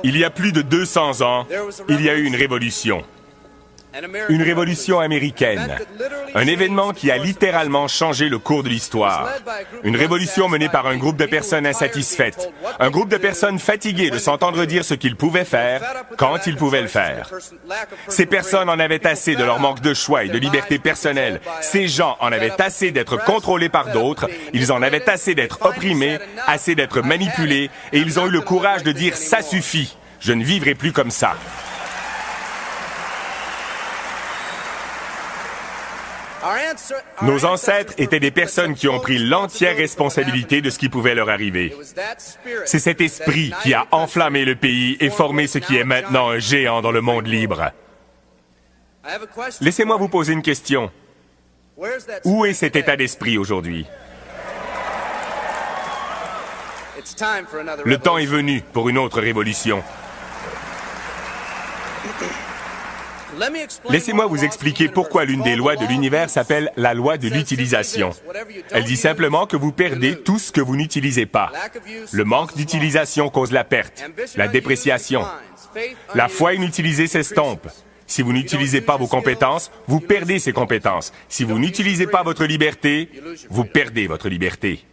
Il y a plus de 200 ans, il y a eu une révolution. Une révolution américaine. Un événement qui a littéralement changé le cours de l'histoire. Une révolution menée par un groupe de personnes insatisfaites. Un groupe de personnes fatiguées de s'entendre dire ce qu'ils pouvaient faire, quand ils pouvaient le faire. Ces personnes en avaient assez de leur manque de choix et de liberté personnelle. Ces gens en avaient assez d'être contrôlés par d'autres. Ils en avaient assez d'être opprimés, assez d'être manipulés, et ils ont eu le courage de dire « ça suffit, je ne vivrai plus comme ça ». Nos ancêtres étaient des personnes qui ont pris l'entière responsabilité de ce qui pouvait leur arriver. C'est cet esprit qui a enflammé le pays et formé ce qui est maintenant un géant dans le monde libre. Laissez-moi vous poser une question. Où est cet état d'esprit aujourd'hui? Le temps est venu pour une autre révolution. Laissez-moi vous expliquer pourquoi l'une des lois de l'univers s'appelle la loi de l'utilisation. Elle dit simplement que vous perdez tout ce que vous n'utilisez pas. Le manque d'utilisation cause la perte, la dépréciation. La foi inutilisée s'estompe. Si vous n'utilisez pas vos compétences, vous perdez ces compétences. Si vous n'utilisez pas votre liberté, vous perdez votre liberté.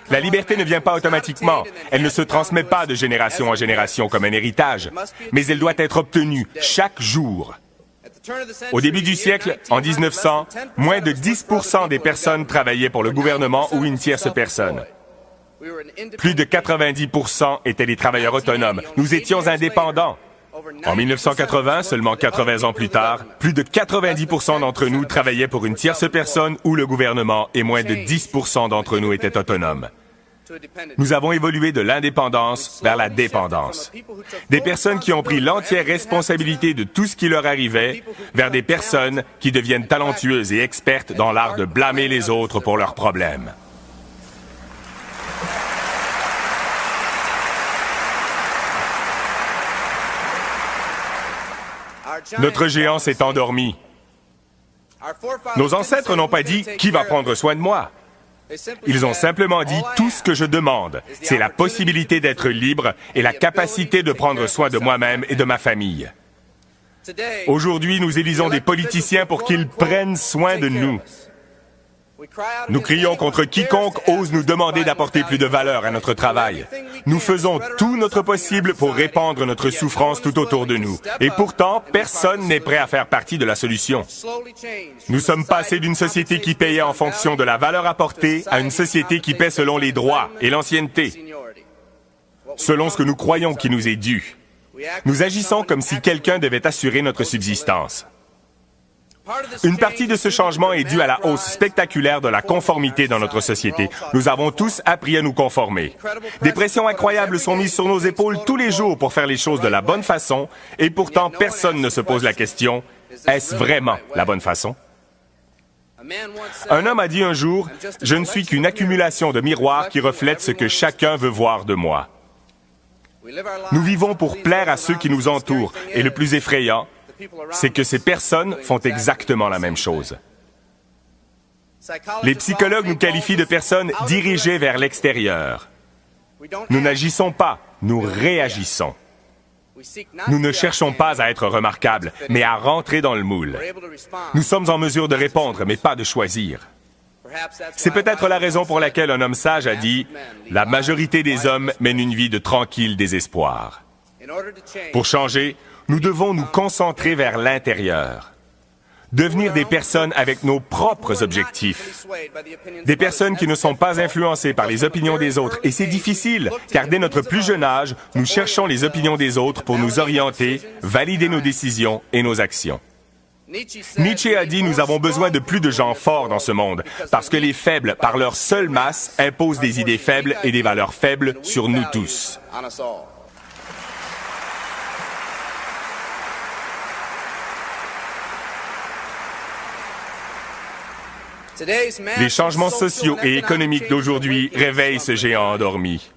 La liberté ne vient pas automatiquement. Elle ne se transmet pas de génération en génération comme un héritage, mais elle doit être obtenue chaque jour. Au début du siècle, en 1900, moins de 10% des personnes travaillaient pour le gouvernement ou une tierce personne. Plus de 90% étaient des travailleurs autonomes. Nous étions indépendants. En 1980, seulement 80 ans plus tard, plus de 90% d'entre nous travaillaient pour une tierce personne ou le gouvernement et moins de 10% d'entre nous étaient autonomes. Nous avons évolué de l'indépendance vers la dépendance. Des personnes qui ont pris l'entière responsabilité de tout ce qui leur arrivait vers des personnes qui deviennent talentueuses et expertes dans l'art de blâmer les autres pour leurs problèmes. Notre géant s'est endormi. Nos ancêtres n'ont pas dit « Qui va prendre soin de moi ?» Ils ont simplement dit « Tout ce que je demande, c'est la possibilité d'être libre et la capacité de prendre soin de moi-même et de ma famille. » Aujourd'hui, nous élisons des politiciens pour qu'ils prennent soin de nous. Nous crions contre quiconque ose nous demander d'apporter plus de valeur à notre travail. Nous faisons tout notre possible pour répandre notre souffrance tout autour de nous. Et pourtant, personne n'est prêt à faire partie de la solution. Nous sommes passés d'une société qui payait en fonction de la valeur apportée à une société qui paie selon les droits et l'ancienneté, selon ce que nous croyons qui nous est dû. Nous agissons comme si quelqu'un devait assurer notre subsistance. Une partie de ce changement est due à la hausse spectaculaire de la conformité dans notre société. Nous avons tous appris à nous conformer. Des pressions incroyables sont mises sur nos épaules tous les jours pour faire les choses de la bonne façon, et pourtant personne ne se pose la question, est-ce vraiment la bonne façon? Un homme a dit un jour, « Je ne suis qu'une accumulation de miroirs qui reflètent ce que chacun veut voir de moi. » Nous vivons pour plaire à ceux qui nous entourent, et le plus effrayant, c'est que ces personnes font exactement la même chose. Les psychologues nous qualifient de personnes dirigées vers l'extérieur. Nous n'agissons pas, nous réagissons. Nous ne cherchons pas à être remarquables, mais à rentrer dans le moule. Nous sommes en mesure de répondre, mais pas de choisir. C'est peut-être la raison pour laquelle un homme sage a dit « La majorité des hommes mènent une vie de tranquille désespoir. » Pour changer, nous devons nous concentrer vers l'intérieur. Devenir des personnes avec nos propres objectifs. Des personnes qui ne sont pas influencées par les opinions des autres. Et c'est difficile, car dès notre plus jeune âge, nous cherchons les opinions des autres pour nous orienter, valider nos décisions et nos actions. Nietzsche a dit « Nous avons besoin de plus de gens forts dans ce monde, parce que les faibles, par leur seule masse, imposent des idées faibles et des valeurs faibles sur nous tous. » Les changements sociaux et économiques d'aujourd'hui réveillent ce géant endormi.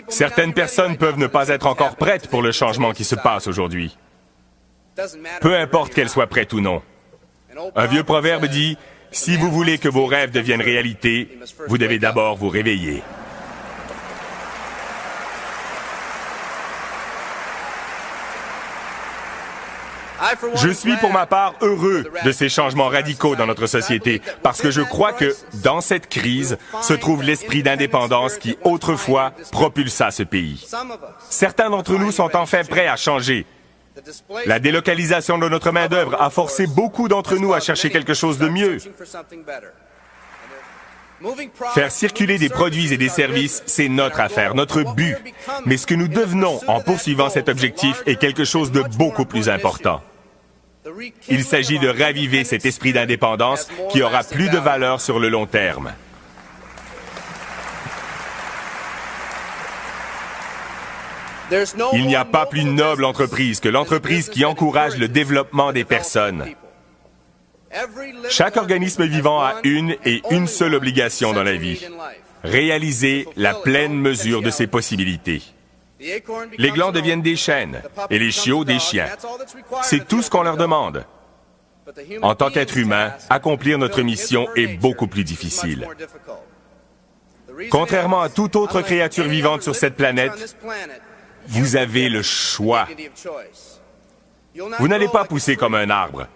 Certaines personnes peuvent ne pas être encore prêtes pour le changement qui se passe aujourd'hui. Peu importe qu'elles soient prêtes ou non. Un vieux proverbe dit « Si vous voulez que vos rêves deviennent réalité, vous devez d'abord vous réveiller. » Je suis pour ma part heureux de ces changements radicaux dans notre société parce que je crois que dans cette crise se trouve l'esprit d'indépendance qui autrefois propulsa ce pays. Certains d'entre nous sont enfin prêts à changer. La délocalisation de notre main-d'œuvre a forcé beaucoup d'entre nous à chercher quelque chose de mieux. Faire circuler des produits et des services, c'est notre affaire, notre but. Mais ce que nous devenons en poursuivant cet objectif est quelque chose de beaucoup plus important. Il s'agit de raviver cet esprit d'indépendance qui aura plus de valeur sur le long terme. Il n'y a pas plus noble entreprise que l'entreprise qui encourage le développement des personnes. Chaque organisme vivant a une seule obligation dans la vie, réaliser la pleine mesure de ses possibilités. Les glands deviennent des chênes et les chiots des chiens. C'est tout ce qu'on leur demande. En tant qu'être humain, accomplir notre mission est beaucoup plus difficile. Contrairement à toute autre créature vivante sur cette planète, vous avez le choix. Vous n'allez pas pousser comme un arbre.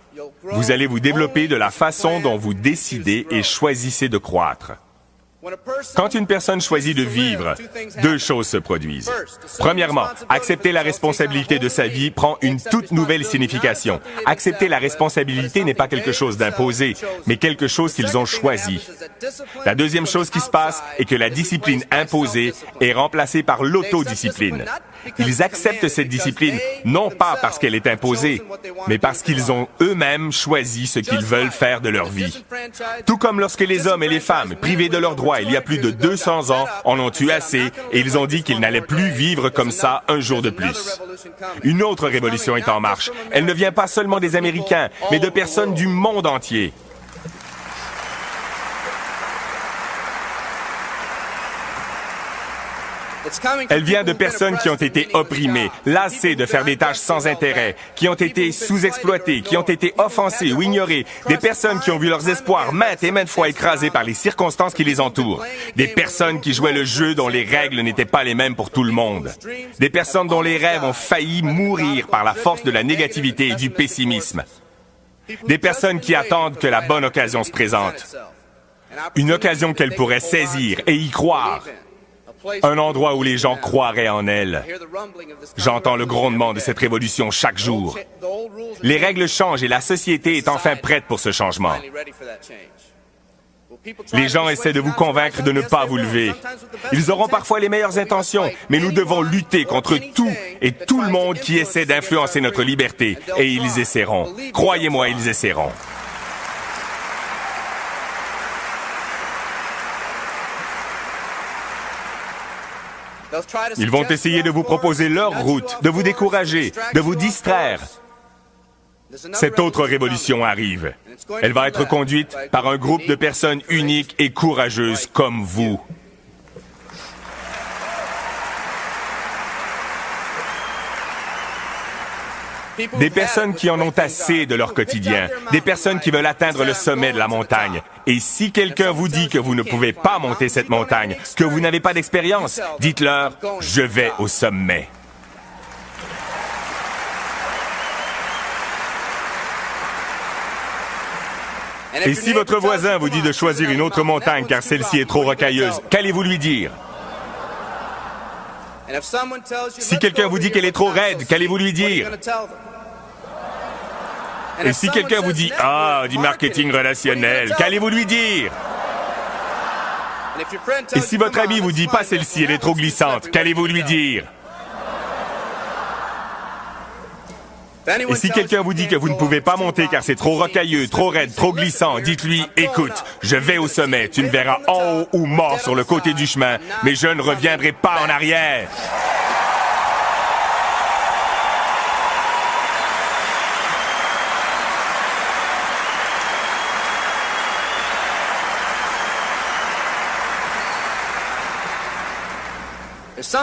Vous allez vous développer de la façon dont vous décidez et choisissez de croître. Quand une personne choisit de vivre, deux choses se produisent. Premièrement, accepter la responsabilité de sa vie prend une toute nouvelle signification. Accepter la responsabilité n'est pas quelque chose d'imposé, mais quelque chose qu'ils ont choisi. La deuxième chose qui se passe est que la discipline imposée est remplacée par l'autodiscipline. Ils acceptent cette discipline non pas parce qu'elle est imposée, mais parce qu'ils ont eux-mêmes choisi ce qu'ils veulent faire de leur vie. Tout comme lorsque les hommes et les femmes, privés de leurs droits il y a plus de 200 ans, en ont eu assez et ils ont dit qu'ils n'allaient plus vivre comme ça un jour de plus. Une autre révolution est en marche. Elle ne vient pas seulement des Américains, mais de personnes du monde entier. Elle vient de personnes qui ont été opprimées, lassées de faire des tâches sans intérêt, qui ont été sous-exploitées, qui ont été offensées ou ignorées, des personnes qui ont vu leurs espoirs maintes et maintes fois écrasés par les circonstances qui les entourent, des personnes qui jouaient le jeu dont les règles n'étaient pas les mêmes pour tout le monde, des personnes dont les rêves ont failli mourir par la force de la négativité et du pessimisme, des personnes qui attendent que la bonne occasion se présente, une occasion qu'elles pourraient saisir et y croire. Un endroit où les gens croiraient en elle. J'entends le grondement de cette révolution chaque jour. Les règles changent et la société est enfin prête pour ce changement. Les gens essaient de vous convaincre de ne pas vous lever. Ils auront parfois les meilleures intentions, mais nous devons lutter contre tout et tout le monde qui essaie d'influencer notre liberté. Et ils essaieront. Croyez-moi, ils essaieront. Ils vont essayer de vous proposer leur route, de vous décourager, de vous distraire. Cette autre révolution arrive. Elle va être conduite par un groupe de personnes uniques et courageuses comme vous. Des personnes qui en ont assez de leur quotidien, des personnes qui veulent atteindre le sommet de la montagne. Et si quelqu'un vous dit que vous ne pouvez pas monter cette montagne, que vous n'avez pas d'expérience, dites-leur « Je vais au sommet ». Et si votre voisin vous dit de choisir une autre montagne car celle-ci est trop rocailleuse, qu'allez-vous lui dire? Si quelqu'un vous dit qu'elle est trop raide, qu'allez-vous lui dire? Et si quelqu'un vous dit « Ah, du marketing relationnel », qu'allez-vous lui dire? Et si votre ami vous dit « Pas celle-ci, elle est trop glissante », qu'allez-vous lui dire? Et si quelqu'un vous dit que vous ne pouvez pas monter car c'est trop rocailleux, trop raide, trop glissant, dites-lui « Écoute, je vais au sommet, tu me verras en haut ou mort sur le côté du chemin, mais je ne reviendrai pas en arrière. »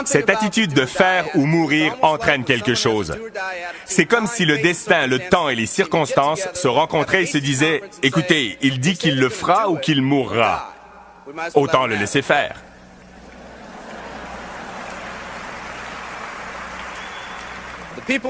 Cette attitude de faire ou mourir entraîne quelque chose. C'est comme si le destin, le temps et les circonstances se rencontraient et se disaient « Écoutez, il dit qu'il le fera ou qu'il mourra. Autant le laisser faire. »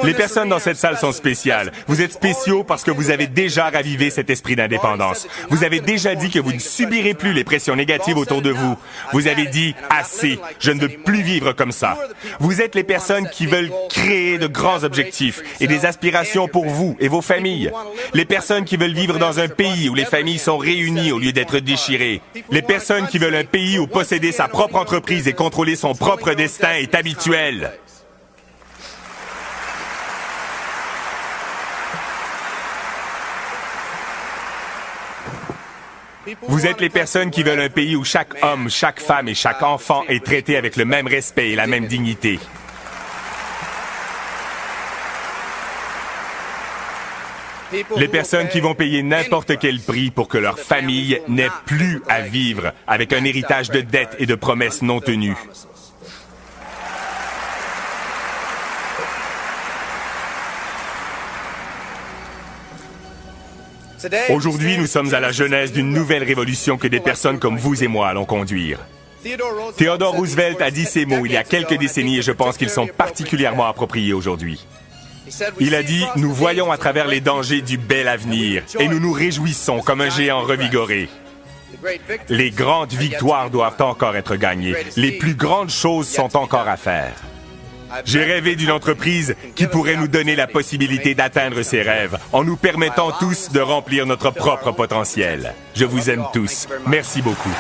Les personnes dans cette salle sont spéciales. Vous êtes spéciaux parce que vous avez déjà ravivé cet esprit d'indépendance. Vous avez déjà dit que vous ne subirez plus les pressions négatives autour de vous. Vous avez dit « assez, je ne veux plus vivre comme ça ». Vous êtes les personnes qui veulent créer de grands objectifs et des aspirations pour vous et vos familles. Les personnes qui veulent vivre dans un pays où les familles sont réunies au lieu d'être déchirées. Les personnes qui veulent un pays où posséder sa propre entreprise et contrôler son propre destin est habituel. Vous êtes les personnes qui veulent un pays où chaque homme, chaque femme et chaque enfant est traité avec le même respect et la même dignité. Les personnes qui vont payer n'importe quel prix pour que leur famille n'ait plus à vivre avec un héritage de dettes et de promesses non tenues. Aujourd'hui, nous sommes à la genèse d'une nouvelle révolution que des personnes comme vous et moi allons conduire. Theodore Roosevelt a dit ces mots il y a quelques décennies et je pense qu'ils sont particulièrement appropriés aujourd'hui. Il a dit « Nous voyons à travers les dangers du bel avenir et nous nous réjouissons comme un géant revigoré. Les grandes victoires doivent encore être gagnées. Les plus grandes choses sont encore à faire. » J'ai rêvé d'une entreprise qui pourrait nous donner la possibilité d'atteindre ces rêves en nous permettant tous de remplir notre propre potentiel. Je vous aime tous. Merci beaucoup.